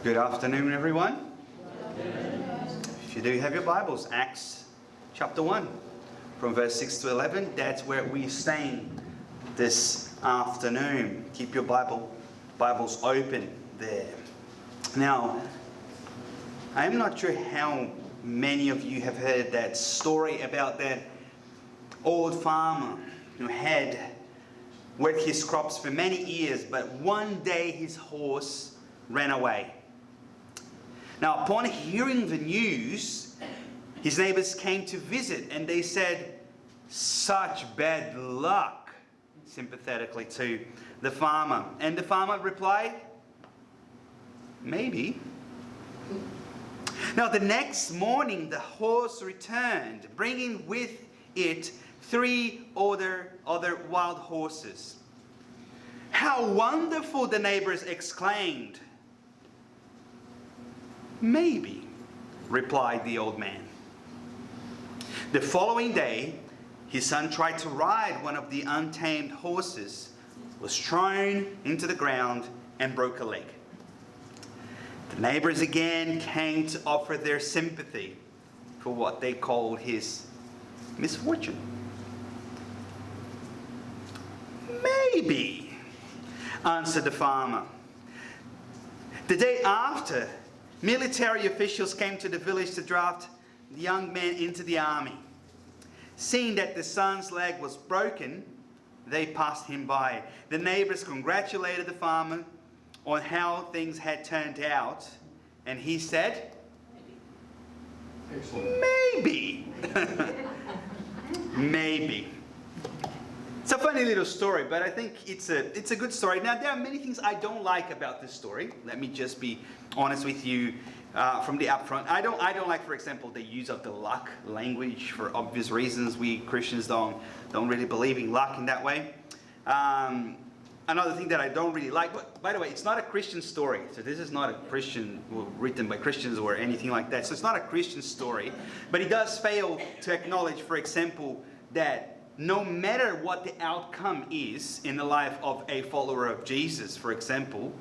Good afternoon, everyone. If you do have your Bibles, Acts chapter 1, from verse 6 to 11, that's where we're staying this afternoon. Keep your Bibles open there. Now, I'm not sure how many of you have heard that story about that old farmer who had worked his crops for many years, but one day his horse ran away. Now, upon hearing the news, his neighbors came to visit and they said, "Such bad luck," sympathetically to the farmer. And the farmer replied, "Maybe." Now, the next morning, the horse returned, bringing with it 3 other wild horses. "How wonderful," the neighbors exclaimed. "Maybe," replied the old man. The following day, his son tried to ride one of the untamed horses, was thrown into the ground, and broke a leg. The neighbors again came to offer their sympathy for what they called his misfortune. "Maybe," answered the farmer. The day after, military officials came to the village to draft the young man into the army. Seeing that the son's leg was broken, they passed him by. The neighbors congratulated the farmer on how things had turned out, and he said, "Maybe." Maybe. It's a funny little story, but I think it's a good story. Now, there are many things I don't like about this story. Let me just be honest with you from the upfront. I don't like, for example, the use of the luck language for obvious reasons. We Christians don't really believe in luck in that way. Another thing that I don't really like, but by the way, it's not a Christian story. So this is not a Christian, written by Christians or anything like that. So it's not a Christian story. But it does fail to acknowledge, for example, that no matter what the outcome is in the life of a follower of Jesus, for example,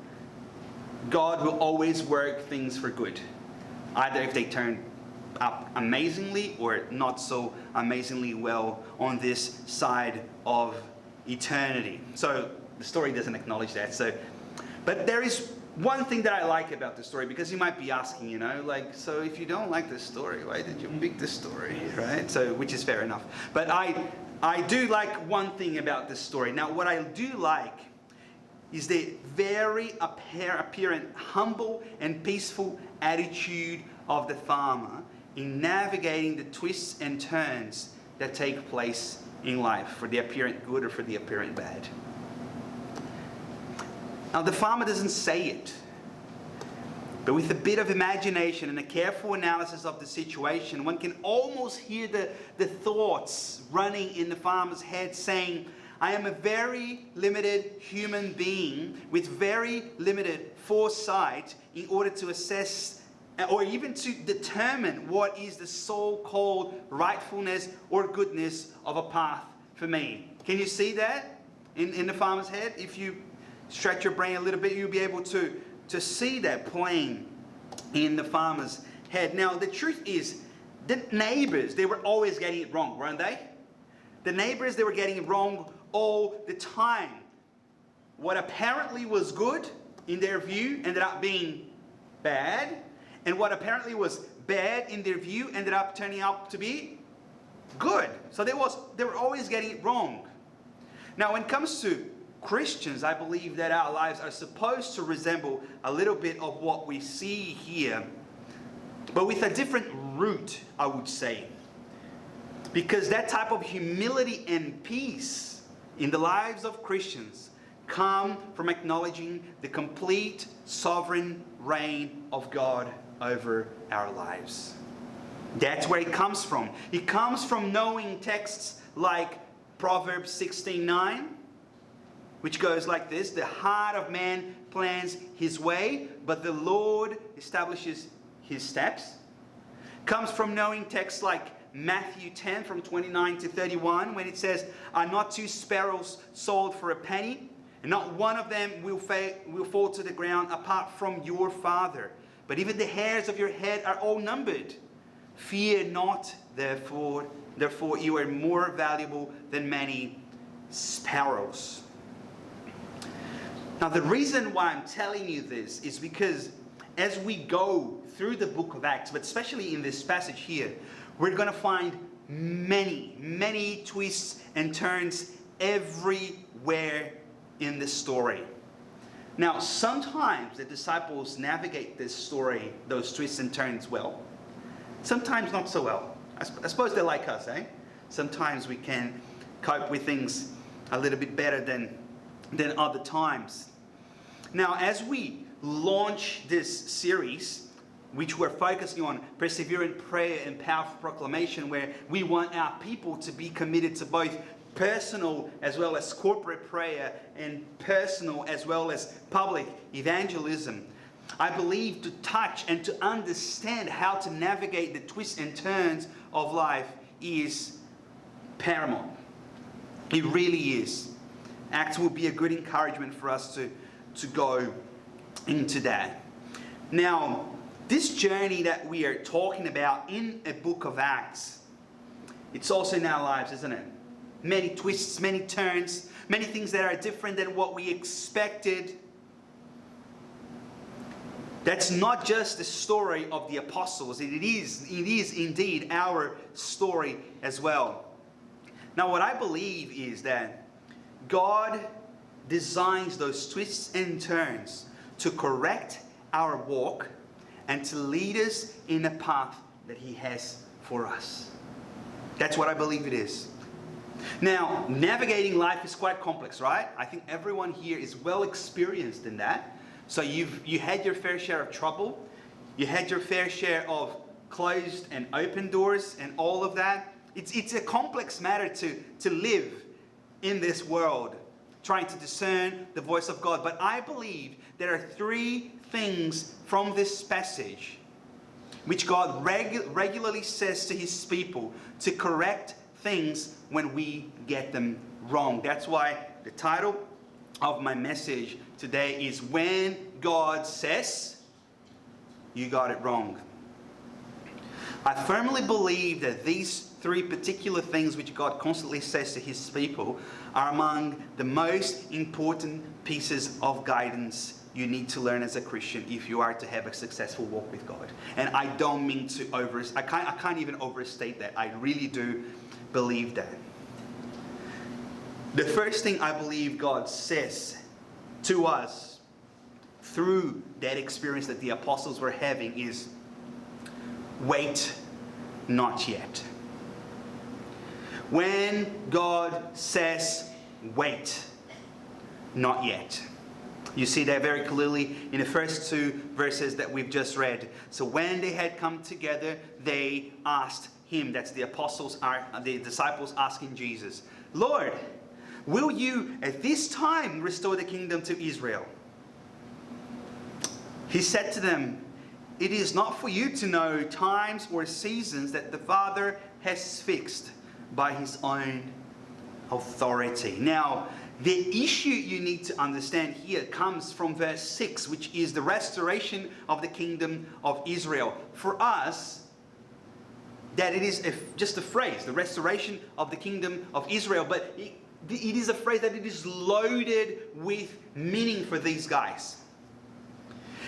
God will always work things for good. Either if they turn up amazingly or not so amazingly well on this side of eternity. So the story doesn't acknowledge that. But there is one thing that I like about the story, because you might be asking, so if you don't like this story, why did you pick this story, right? So, which is fair enough. But I do like one thing about this story. Now, what I do like is the very apparent humble and peaceful attitude of the farmer in navigating the twists and turns that take place in life, for the apparent good or for the apparent bad. Now, the farmer doesn't say it, but with a bit of imagination and a careful analysis of the situation, one can almost hear the thoughts running in the farmer's head saying, "I am a very limited human being with very limited foresight in order to assess or even to determine what is the so-called rightfulness or goodness of a path for me." Can you see that in the farmer's head? If you stretch your brain a little bit, you'll be able to see that plain in the farmer's head. Now, the truth is, the neighbors, they were always getting it wrong, weren't they? The neighbors, they were getting it wrong all the time. What apparently was good in their view ended up being bad, and what apparently was bad in their view ended up turning out to be good. So they were always getting it wrong. Now, when it comes to Christians, I believe that our lives are supposed to resemble a little bit of what we see here, but with a different root, I would say. Because that type of humility and peace in the lives of Christians come from acknowledging the complete sovereign reign of God over our lives. That's where it comes from. It comes from knowing texts like Proverbs 16:9, which goes like this: "The heart of man plans his way, but the Lord establishes his steps." Comes from knowing texts like Matthew 10 from 29 to 31, when it says, "Are not 2 sparrows sold for a penny? and not one of them will fall to the ground apart from your Father. But even the hairs of your head are all numbered. Fear not, therefore you are more valuable than many sparrows. Now, the reason why I'm telling you this is because as we go through the book of Acts, but especially in this passage here, we're going to find many twists and turns everywhere in the story. Now, sometimes the disciples navigate this story, those twists and turns, well. Sometimes not so well. I suppose they're like us, eh? Sometimes we can cope with things a little bit better than other times. Now, as we launch this series, which we're focusing on perseverant prayer and powerful proclamation, where we want our people to be committed to both personal as well as corporate prayer and personal as well as public evangelism, I believe to touch and to understand how to navigate the twists and turns of life is paramount. It really is. Acts will be a good encouragement for us to go into that. Now, this journey that we are talking about in a book of Acts, it's also in our lives, isn't it? Many twists, many turns, many things that are different than what we expected. That's not just the story of the apostles. It is indeed our story as well. Now, what I believe is that God designs those twists and turns to correct our walk and to lead us in a path that He has for us. That's what I believe it is. Now, navigating life is quite complex, right? I think everyone here is well experienced in that. So you had your fair share of trouble. You had your fair share of closed and open doors and all of that. It's a complex matter to live in this world, trying to discern the voice of God. But I believe there are three things from this passage which God regularly says to His people to correct things when we get them wrong. That's why the title of my message today is When God Says You Got It Wrong. I firmly believe that these three particular things which God constantly says to His people are among the most important pieces of guidance you need to learn as a Christian if you are to have a successful walk with God. And I don't mean to I can't even overstate that. I really do believe that. The first thing I believe God says to us through that experience that the apostles were having is, wait, not yet. When God says, wait, not yet. You see that very clearly in the first two verses that we've just read. So when they had come together, they asked Him. That's the disciples asking Jesus, Lord, will you at this time restore the kingdom to Israel? He said to them, it is not for you to know times or seasons that the Father has fixed by His own authority. Now, the issue you need to understand here comes from verse 6, which is the restoration of the kingdom of Israel. For us, that it is just a phrase, the restoration of the kingdom of Israel, but it is a phrase that it is loaded with meaning for these guys.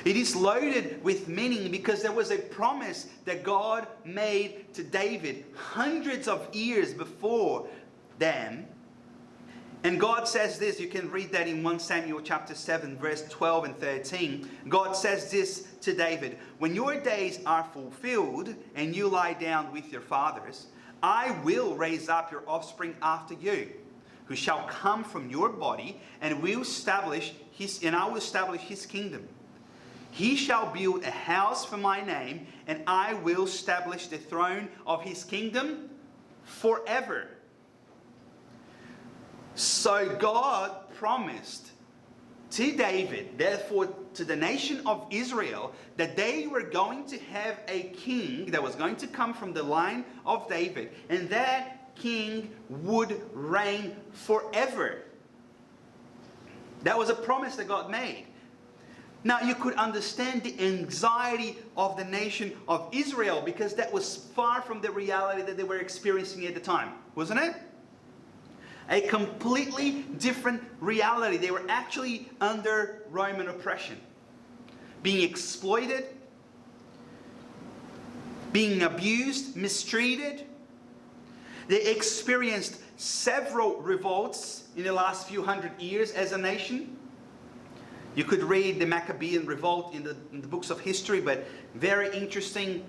It is loaded with meaning because there was a promise that God made to David hundreds of years before them. And God says this, you can read that in 1 Samuel chapter 7, verse 12 and 13. God says this to David, when your days are fulfilled and you lie down with your fathers, I will raise up your offspring after you, who shall come from your body, and I will establish his kingdom. He shall build a house for my name, and I will establish the throne of his kingdom forever. So God promised to David, therefore to the nation of Israel, that they were going to have a king that was going to come from the line of David, and that king would reign forever. That was a promise that God made. Now you could understand the anxiety of the nation of Israel, because that was far from the reality that they were experiencing at the time, wasn't it? A completely different reality. They were actually under Roman oppression, being exploited, being abused, mistreated. They experienced several revolts in the last few hundred years as a nation. You could read the Maccabean revolt in the books of history, but very interesting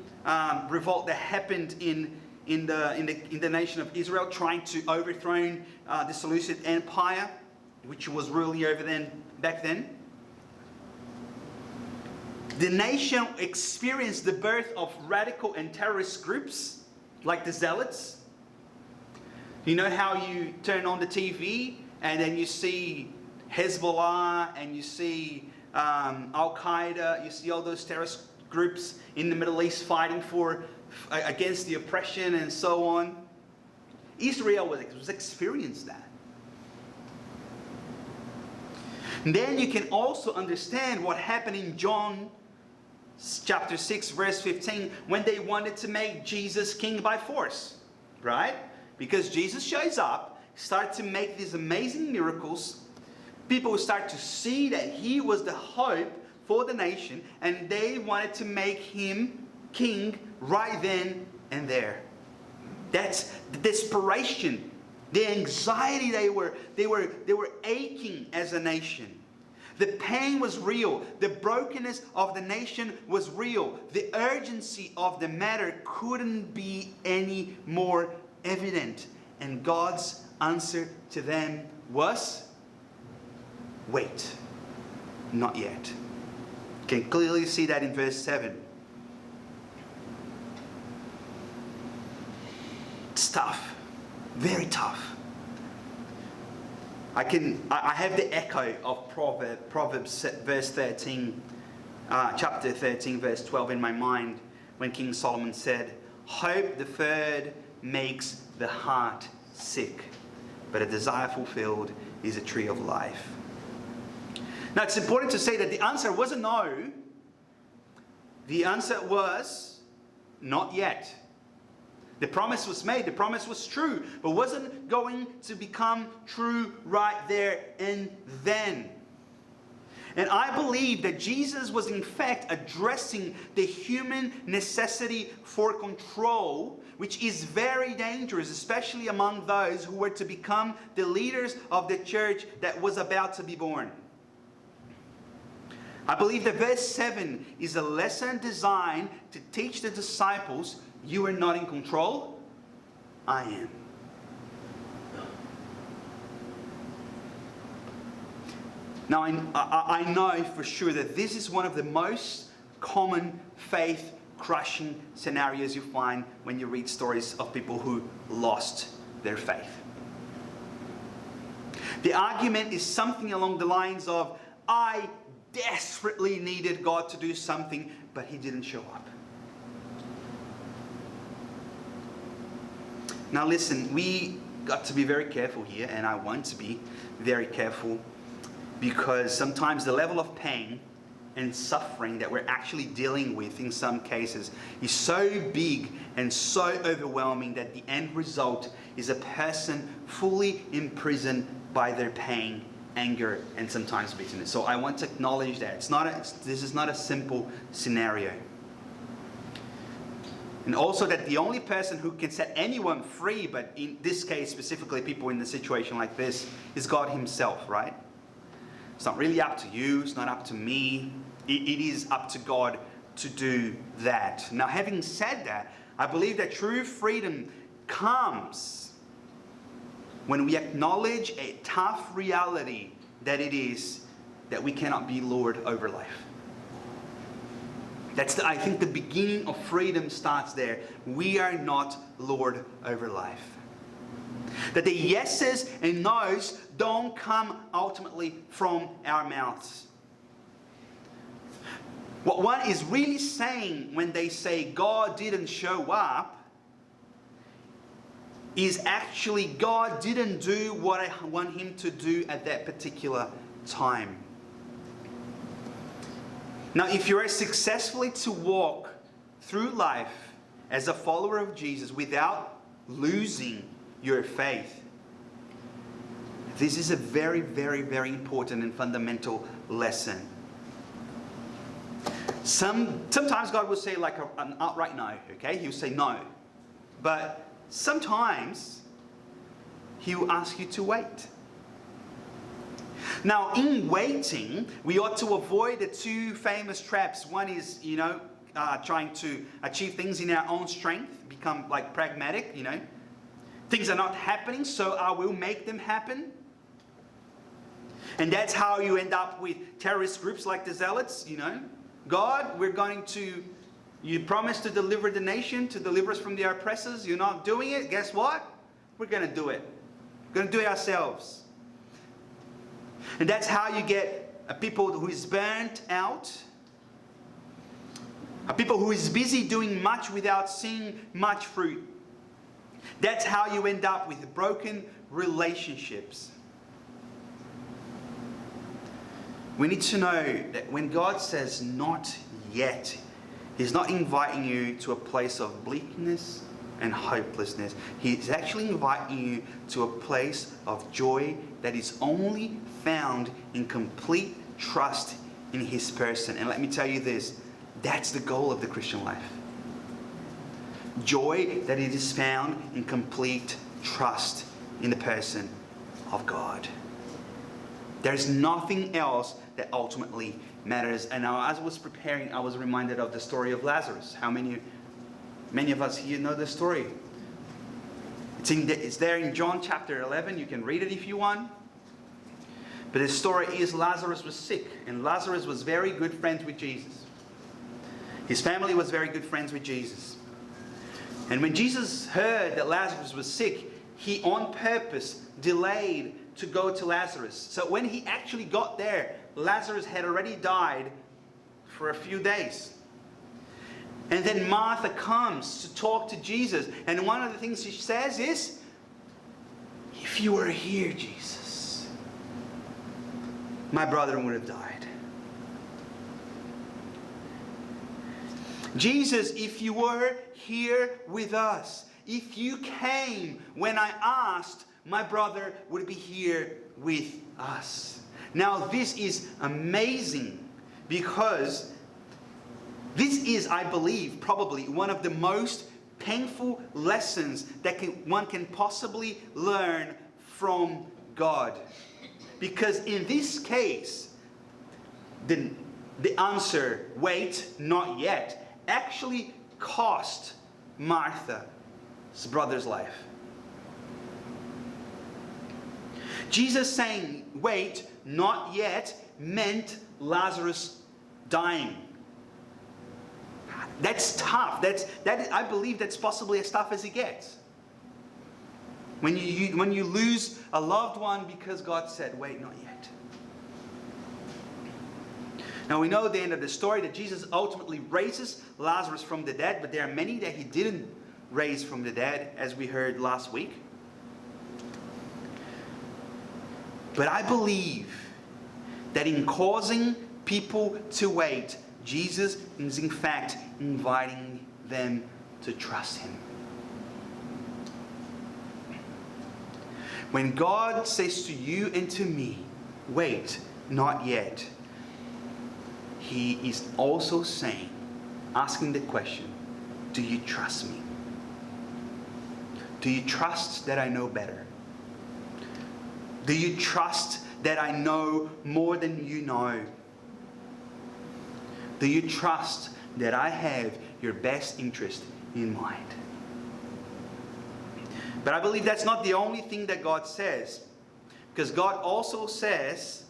revolt that happened in the nation of Israel, trying to overthrow the Seleucid Empire, which was ruling over back then. The nation experienced the birth of radical and terrorist groups like the Zealots. You know how you turn on the TV and then you see Hezbollah and you see Al-Qaeda, you see all those terrorist groups in the Middle East fighting against the oppression and so on. Israel was experienced that. And then you can also understand what happened in John chapter 6 verse 15 when they wanted to make Jesus king by force, right? Because Jesus shows up, starts to make these amazing miracles. People start to see that he was the hope for the nation, and they wanted to make him king right then and there. That's the desperation, the anxiety. They were aching as a nation. The pain was real. The brokenness of the nation was real. The urgency of the matter couldn't be any more evident. And God's answer to them was, wait, not yet. You can clearly see that in verse 7. It's tough, very tough. I have the echo of Proverbs verse 13, chapter 13, verse 12 in my mind, when King Solomon said, "Hope deferred makes the heart sick, but a desire fulfilled is a tree of life." Now it's important to say that the answer wasn't no. The answer was not yet. The promise was made, the promise was true, but wasn't going to become true right there and then. And I believe that Jesus was in fact addressing the human necessity for control, which is very dangerous, especially among those who were to become the leaders of the church that was about to be born. I believe that verse 7 is a lesson designed to teach the disciples, you are not in control, I am. Now, I know for sure that this is one of the most common faith-crushing scenarios you find when you read stories of people who lost their faith. The argument is something along the lines of, I desperately needed God to do something, but He didn't show up. Now listen, we got to be very careful here, and I want to be very careful, because sometimes the level of pain and suffering that we're actually dealing with in some cases is so big and so overwhelming that the end result is a person fully imprisoned by their pain, anger, and sometimes bitterness. So I want to acknowledge that this is not a simple scenario. And also that the only person who can set anyone free, but in this case specifically people in a situation like this, is God Himself, right? It's not really up to you, it's not up to me. It is up to God to do that. Now, having said that, I believe that true freedom comes when we acknowledge a tough reality that it is that we cannot be Lord over life. I think the beginning of freedom starts there. We are not Lord over life. That the yeses and nos don't come ultimately from our mouths. What one is really saying when they say God didn't show up is actually God didn't do what I want Him to do at that particular time. Now, if you are successfully to walk through life as a follower of Jesus without losing your faith, this is a very, very, very important and fundamental lesson. Sometimes God will say like an outright no, okay? He'll say no. But sometimes He will ask you to wait. Now, in waiting, we ought to avoid the two famous traps. One is, trying to achieve things in our own strength, become like pragmatic, Things are not happening, so I will make them happen. And that's how you end up with terrorist groups like the Zealots, God, you promised to deliver the nation, to deliver us from the oppressors. You're not doing it. Guess what? We're going to do it. We're going to do it ourselves. And that's how you get a people who is burnt out. A people who is busy doing much without seeing much fruit. That's how you end up with broken relationships. We need to know that when God says not yet, He's not inviting you to a place of bleakness and hopelessness. He's actually inviting you to a place of joy that is only found in complete trust in His person. And let me tell you this, that's the goal of the Christian life. Joy that it is found in complete trust in the person of God. There's nothing else that ultimately matters. And now, as I was preparing, I was reminded of the story of Lazarus. How many of us here know the story? It's there in John chapter 11. You can read it if you want. But the story is Lazarus was sick, and Lazarus was very good friends with Jesus. His family was very good friends with Jesus. And when Jesus heard that Lazarus was sick, He on purpose delayed to go to Lazarus. So when He actually got there, Lazarus had already died for a few days. And then Martha comes to talk to Jesus. And one of the things she says is, if you were here, Jesus, my brother would have died. Jesus, if you were here with us, if you came when I asked, my brother would be here with us. Now this is amazing because this is, I believe, probably one of the most painful lessons that one can possibly learn from God. Because in this case, the answer, wait, not yet, actually cost Martha's brother's life. Jesus saying, wait, not yet, meant Lazarus dying. That's tough. I believe that's possibly as tough as it gets. When you lose a loved one because God said, wait, not yet. Now we know at the end of the story that Jesus ultimately raises Lazarus from the dead, but there are many that He didn't raise from the dead, as we heard last week. But I believe that in causing people to wait, Jesus is in fact inviting them to trust Him. When God says to you and to me, wait, not yet, He is also saying, asking the question, do you trust me? Do you trust that I know better? Do you trust that I know more than you know? Do you trust that I have your best interest in mind? But I believe that's not the only thing that God says. Because God also says,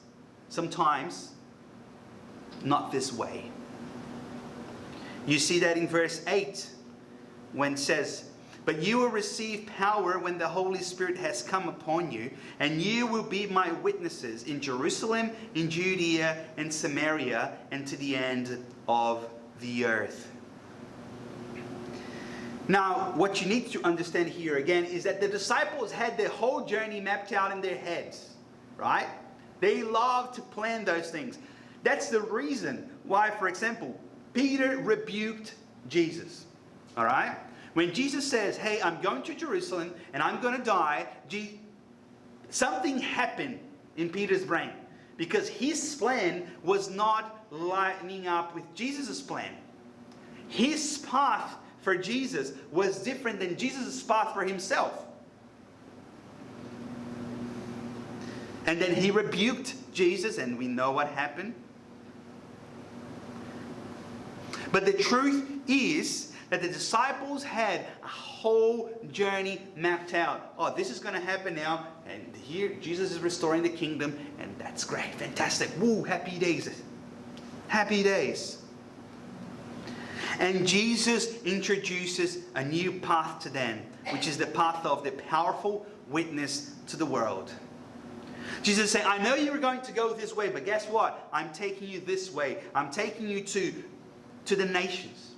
sometimes, not this way. You see that in verse 8, when it says, but you will receive power when the Holy Spirit has come upon you, and you will be my witnesses in Jerusalem, in Judea, and Samaria, and to the end of the earth. Now, what you need to understand here again is that the disciples had their whole journey mapped out in their heads, right? They love to plan those things. That's the reason why, for example, Peter rebuked Jesus. All right? When Jesus says, hey, I'm going to Jerusalem and I'm going to die, something happened in Peter's brain. Because his plan was not lining up with Jesus' plan. His path for Jesus was different than Jesus' path for himself. And then he rebuked Jesus, and we know what happened. But the truth is that the disciples had a whole journey mapped out. Oh, this is going to happen now, and here Jesus is restoring the kingdom, and that's great, fantastic. Woo, happy days. Happy days. And Jesus introduces a new path to them, which is the path of the powerful witness to the world. Jesus is saying, I know you were going to go this way, but guess what? I'm taking you this way. I'm taking you to the nations.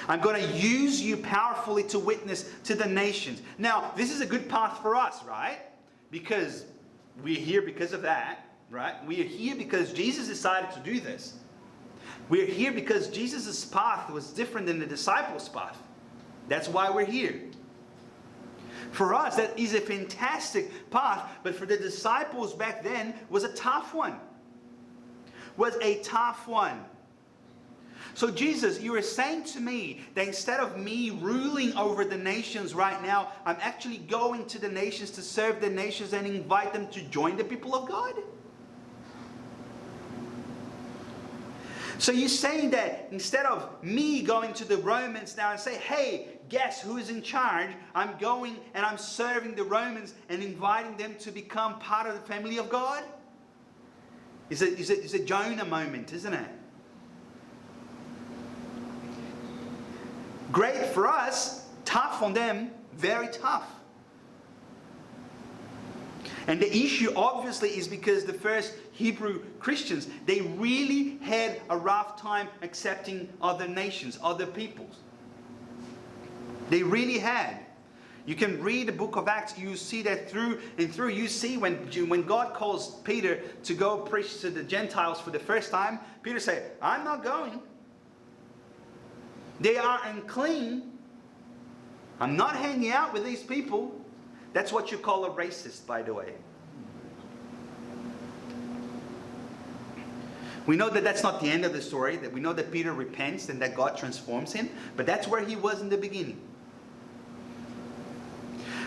I'm going to use you powerfully to witness to the nations. Now, this is a good path for us, right? Because we're here because of that, right? We are here because Jesus decided to do this. We're here because Jesus' path was different than the disciples' path. That's why we're here. For us, that is a fantastic path, but for the disciples back then, was a tough one. Was a tough one. So Jesus, you are saying to me that instead of me ruling over the nations right now, I'm actually going to the nations to serve the nations and invite them to join the people of God? So you're saying that instead of me going to the Romans now and say, hey, guess who is in charge? I'm going and I'm serving the Romans and inviting them to become part of the family of God? It's a Jonah moment, isn't it? Great for us, tough on them, very tough. And the issue obviously is because the first Hebrew Christians, they really had a rough time accepting other nations, other peoples. They really had. You can read the book of Acts, you see that through and through. You see when God calls Peter to go preach to the Gentiles for the first time, Peter said, I'm not going. They are unclean. I'm not hanging out with these people. That's what you call a racist, by the way. We know that that's not the end of the story, that we know that Peter repents and that God transforms him, but that's where he was in the beginning.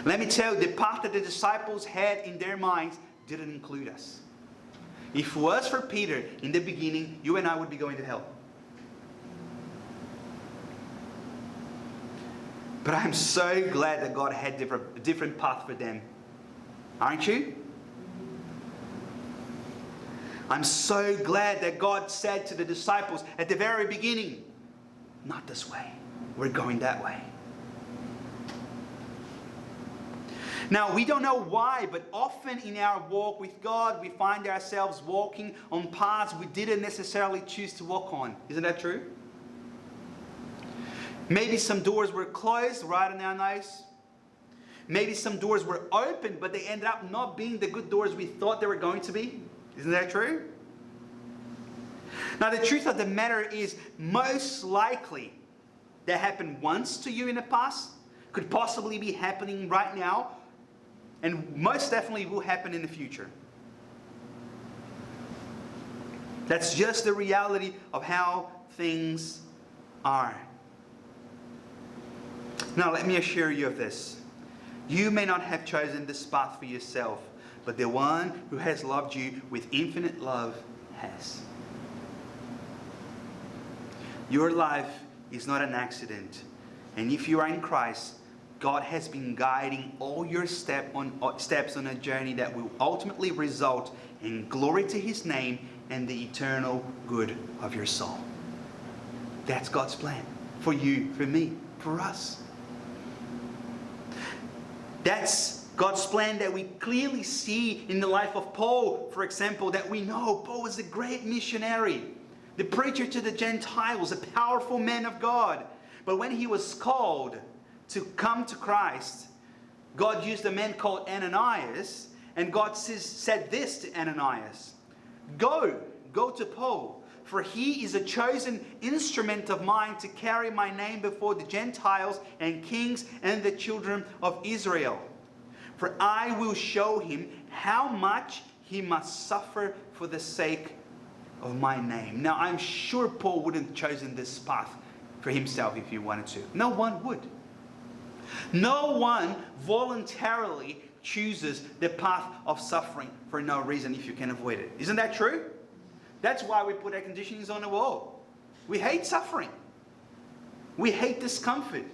Let me tell you, the path that the disciples had in their minds didn't include us. If it was for Peter in the beginning, you and I would be going to hell. But I'm so glad that God had a different path for them. Aren't you? I'm so glad that God said to the disciples at the very beginning, not this way. We're going that way. Now, we don't know why, but often in our walk with God, we find ourselves walking on paths we didn't necessarily choose to walk on. Isn't that true? Maybe some doors were closed right in our nose. Maybe some doors were open, but they ended up not being the good doors we thought they were going to be. Isn't that true? Now, the truth of the matter is, most likely, that happened once to you in the past, could possibly be happening right now, and most definitely will happen in the future. That's just the reality of how things are. Now, let me assure you of this. You may not have chosen this path for yourself, but the one who has loved you with infinite love has. Your life is not an accident. And if you are in Christ, God has been guiding all your steps on a journey that will ultimately result in glory to His name and the eternal good of your soul. That's God's plan for you, for me, for us. That's God's plan that we clearly see in the life of Paul, for example, that we know Paul was a great missionary, the preacher to the Gentiles, a powerful man of God. But when he was called to come to Christ, God used a man called Ananias, And God said this to Ananias, Go to Paul, for he is a chosen instrument of mine to carry my name before the Gentiles and kings and the children of Israel. For I will show him how much he must suffer for the sake of my name. Now, I'm sure Paul wouldn't have chosen this path for himself if he wanted to. No one would. No one voluntarily chooses the path of suffering for no reason if you can avoid it. Isn't that true? That's why we put air conditionings on the wall. We hate suffering. We hate discomfort.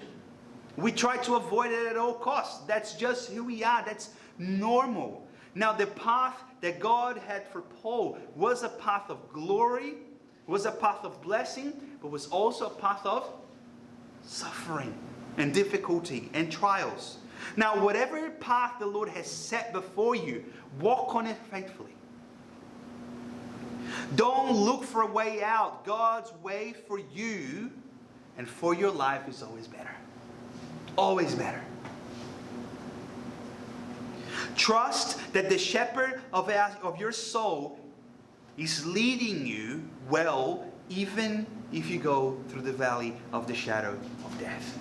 We try to avoid it at all costs. That's just who we are. That's normal. Now, the path that God had for Paul was a path of glory, was a path of blessing, but was also a path of suffering and difficulty and trials. Now, whatever path the Lord has set before you, walk on it faithfully. Don't look for a way out. God's way for you and for your life is always better. Always better. Trust that the shepherd of your soul is leading you well, even if you go through the valley of the shadow of death.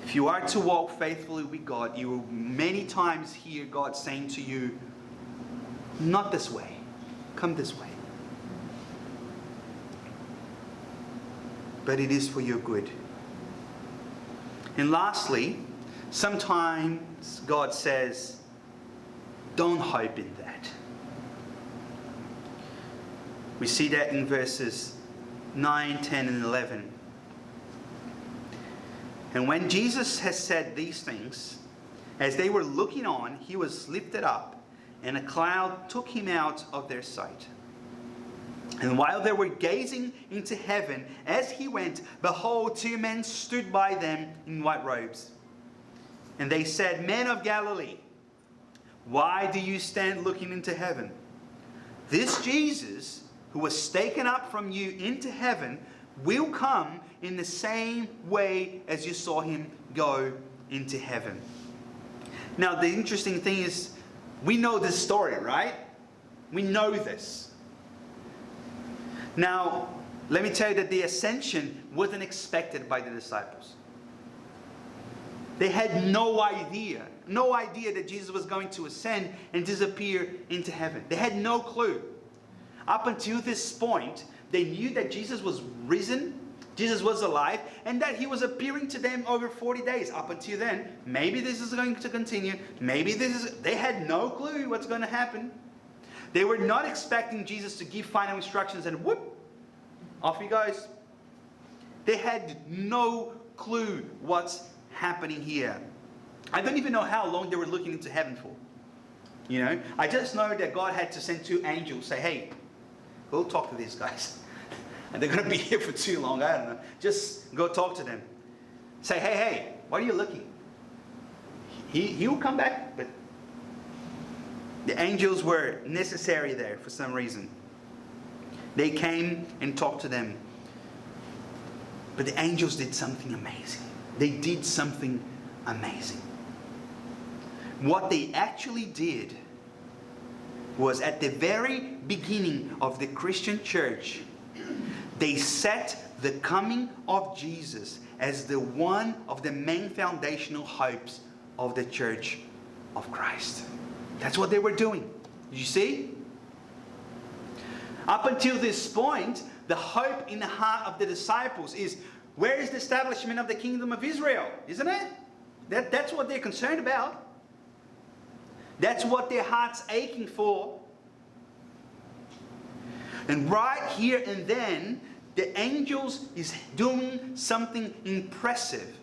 If you are to walk faithfully with God, you will many times hear God saying to you, not this way, come this way. But it is for your good. And lastly, sometimes God says, don't hope in that. We see that in verses 9, 10, and 11. And when Jesus has said these things, as they were looking on, he was lifted up, and a cloud took him out of their sight. And while they were gazing into heaven, as he went, behold, two men stood by them in white robes. And they said, Men of Galilee, why do you stand looking into heaven? This Jesus, who was taken up from you into heaven, will come in the same way as you saw him go into heaven. Now, the interesting thing is, we know this story, right? We know this. Now, let me tell you that the ascension wasn't expected by the disciples. They had no idea that Jesus was going to ascend and disappear into heaven. They had no clue. Up until this point, they knew that Jesus was risen, Jesus was alive, and that he was appearing to them over 40 days. Up until then, maybe this is going to continue. They had no clue what's going to happen. They were not expecting Jesus to give final instructions and whoop, off he goes. They had no clue what's happening here. I don't even know how long they were looking into heaven for. You know, I just know that God had to send two angels, say, hey, go talk to these guys. And they're going to be here for too long. I don't know. Just go talk to them. Say, hey, why are you looking? He will come back, but the angels were necessary there for some reason. They came and talked to them. But the angels did something amazing. They did something amazing. What they actually did was, at the very beginning of the Christian church, they set the coming of Jesus as the one of the main foundational hopes of the Church of Christ. That's what they were doing. You see? Up until this point, the hope in the heart of the disciples is, where is the establishment of the kingdom of Israel? Isn't it? That's what they're concerned about. That's what their heart's aching for. And right here and then, the angels is doing something impressive.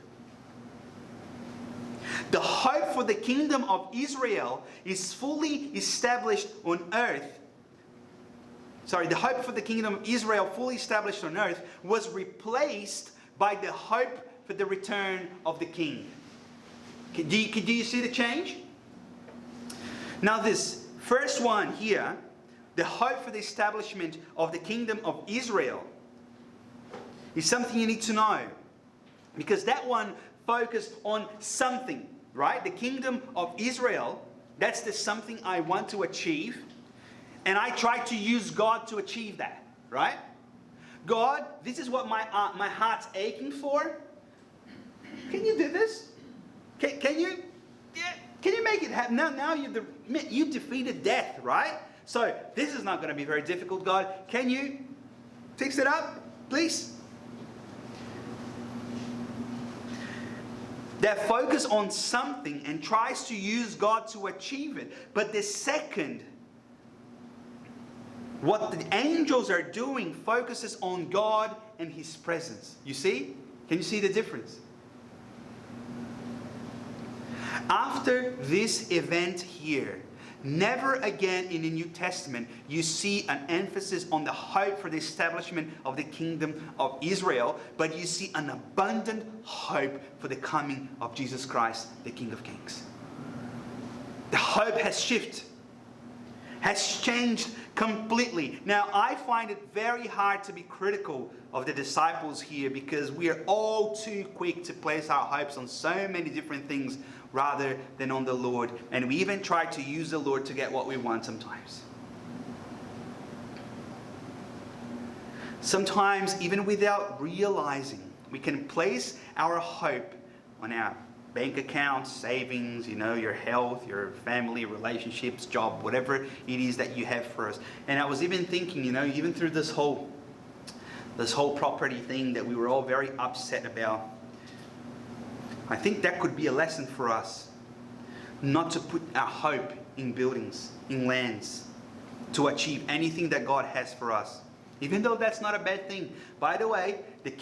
The hope for the kingdom of Israel is fully established on earth. The hope for the kingdom of Israel fully established on earth was replaced by the hope for the return of the king. Do you see the change? Now this first one here, the hope for the establishment of the kingdom of Israel, is something you need to know. Because that one focus on something, right? The kingdom of Israel, that's the something I want to achieve. And I try to use God to achieve that, right? God, this is what my heart's aching for. Can you do this? Can you make it happen? Now you defeated death, right? So this is not going to be very difficult, God. Can you fix it up, please? That focus on something and tries to use God to achieve it. But the second, what the angels are doing focuses on God and His presence. You see? Can you see the difference? After this event here, never again in the New Testament you see an emphasis on the hope for the establishment of the kingdom of Israel, but you see an abundant hope for the coming of Jesus Christ, the King of Kings. The hope has shifted, has changed completely. Now, I find it very hard to be critical of the disciples here because we are all too quick to place our hopes on so many different things rather than on the Lord. And we even try to use the Lord to get what we want sometimes. Sometimes, even without realizing, we can place our hope on our bank accounts, savings, your health, your family, relationships, job, whatever it is that you have for us. And I was even thinking, even through this whole property thing that we were all very upset about, I think that could be a lesson for us, not to put our hope in buildings, in lands, to achieve anything that God has for us. Even though that's not a bad thing. By the way, the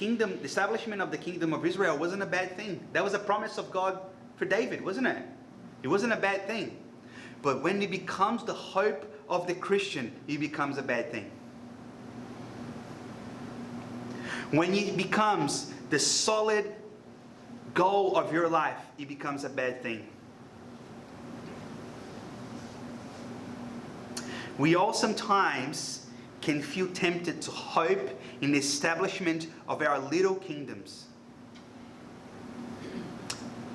establishment of the kingdom of Israel wasn't a bad thing. That was a promise of God for David, wasn't it? It wasn't a bad thing. But when it becomes the hope of the Christian, it becomes a bad thing. When it becomes the solid goal of your life, it becomes a bad thing. We all sometimes can feel tempted to hope in the establishment of our little kingdoms.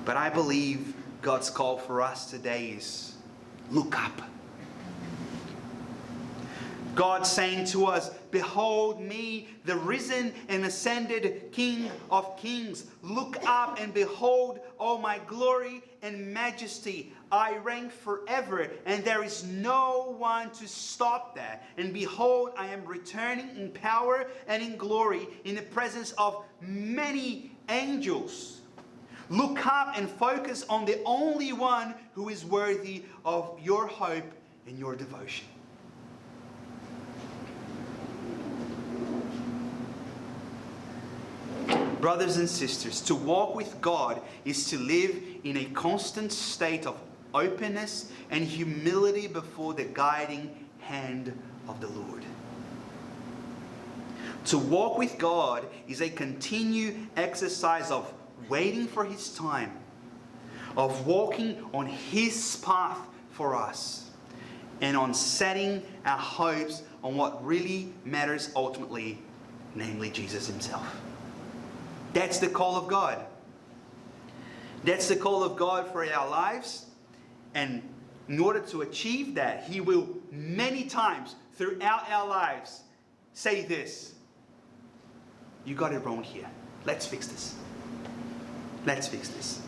But I believe God's call for us today is look up. God saying to us, behold me, the risen and ascended King of Kings. Look up and behold all my glory and majesty. I reign forever, and there is no one to stop that. And behold, I am returning in power and in glory in the presence of many angels. Look up and focus on the only one who is worthy of your hope and your devotion. Brothers and sisters, to walk with God is to live in a constant state of openness and humility before the guiding hand of the Lord. To walk with God is a continued exercise of waiting for His time, of walking on His path for us, and on setting our hopes on what really matters ultimately, namely Jesus Himself. That's the call of God. That's the call of God for our lives. And in order to achieve that, He will many times throughout our lives say this: you got it wrong here. Let's fix this. Let's fix this.